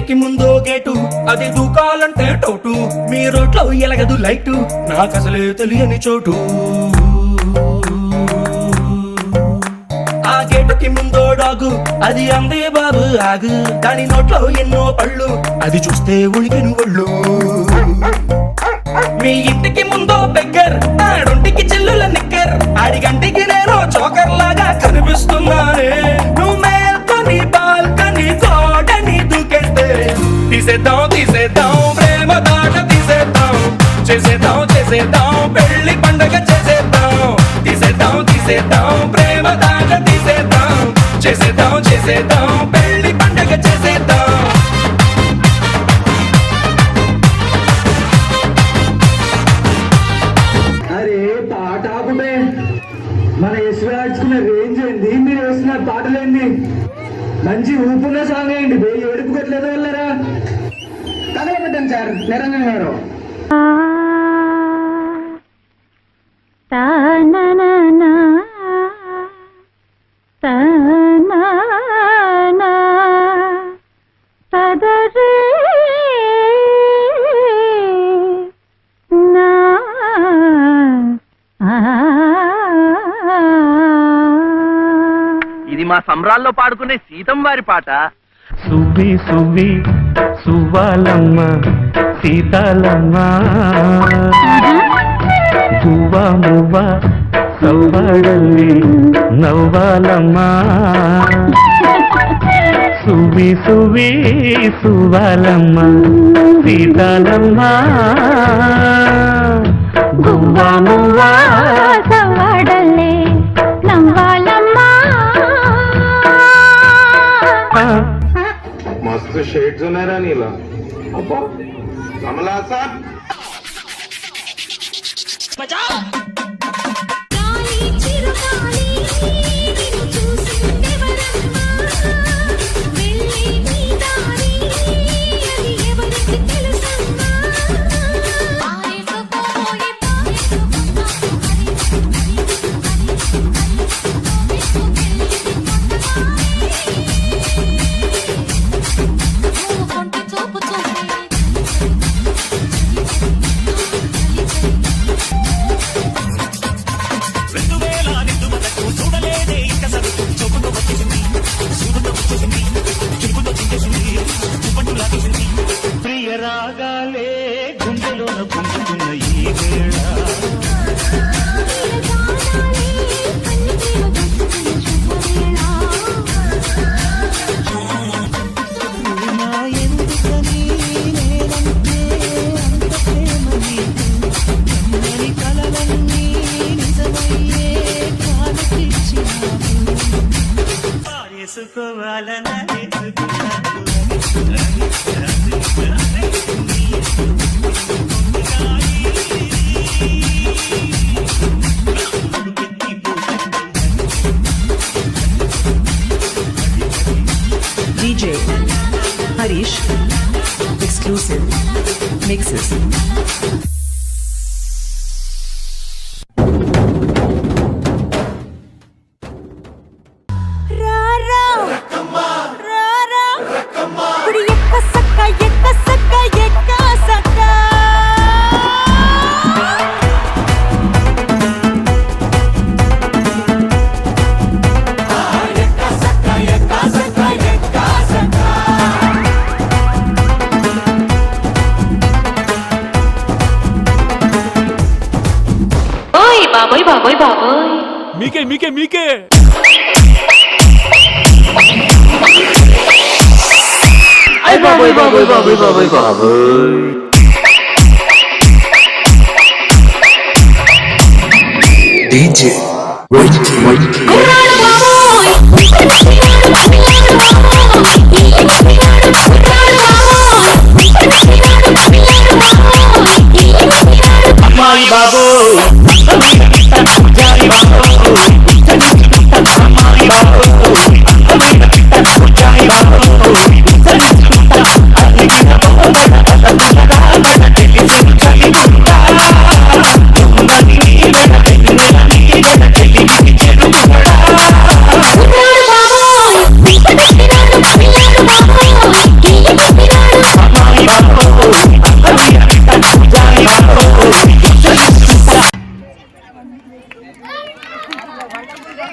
ఇంటికి ముందో గేటు అది దూకాలంటే టోటు మీ రోడ్లో ఎలగదు లైటు నాకసలే తెలియని చోటు ఆ గేటుకి ముందో డాగు అది అందే బాబు ఆగు దాని నోట్లో ఎన్నో పళ్ళు అది చూస్తే ఉలికెను ఒళ్ళు మీ ఇంటికి ముందో బెగ్గర్ ఆడొంటికి చెల్లుల నిక్కర్ ఆడిగంటికి నేను చోకర్ లాగా కనిపిస్తున్నానే నువ్వు మేల్కొని బాల్కని గోడని దూకేస్తే తీసేద్దాం తీసేద్దాం ప్రేమ దాట తీసేద్దాం చేసేద్దాం చేసేద్దాం పెళ్లి పండగ చేసేద్దాం తీసేద్దాం తీసేద్దాం ప్రేమ దాట తీసేద్దాం చేసేద్దాం చేసేద్దాం పెళ్లి పండగ చేసేద్దాం మన యశ్వరాజుకున్న రేంజ్ ఏంది, మీరు వేసిన పాటలేంది? మంచి ఊపున్న సాంగ్ అయ్యండి, ఏడుపుకోవట్లేదు వాళ్ళరా తగలబెట్టాను సార్ నిరంజన్ గారు. ఇది మా సంబరాల్లో పాడుకునే సీతం వారి పాట. సువ్వి సువ్వి సువ్వాలమ్మ సీతాలమ్మ గువ్వ మువ్వ సవ్వాడల్లి నవ్వాలమ్మ సువ్వి సువ్వి సువ్వాలమ్మ సీతాలమ్మ గువ్వ మువ్వ సవ్వాడల్లి నవ్వాలమ్మ. मस्त शेड्स होणार नीला अप्पा कमला असा రాగాలే గుండెలోన పొంగుతున్న ఈ వేళ ఎందుకని నేనంటే అంత ప్రేమ నీకు కలలన్నీ నిజమయ్యే కాలకిచ్చినావు వేసుకోవాలని DJ Harish exclusive mixes. బాబోయ్ బాబోయ్ బాబోయ్ మీకే మీకే మీకే అయ్ బాబోయ్ బాబోయ్ బాబోయ్ బాబోయ్ బాబోయ్ DJ YK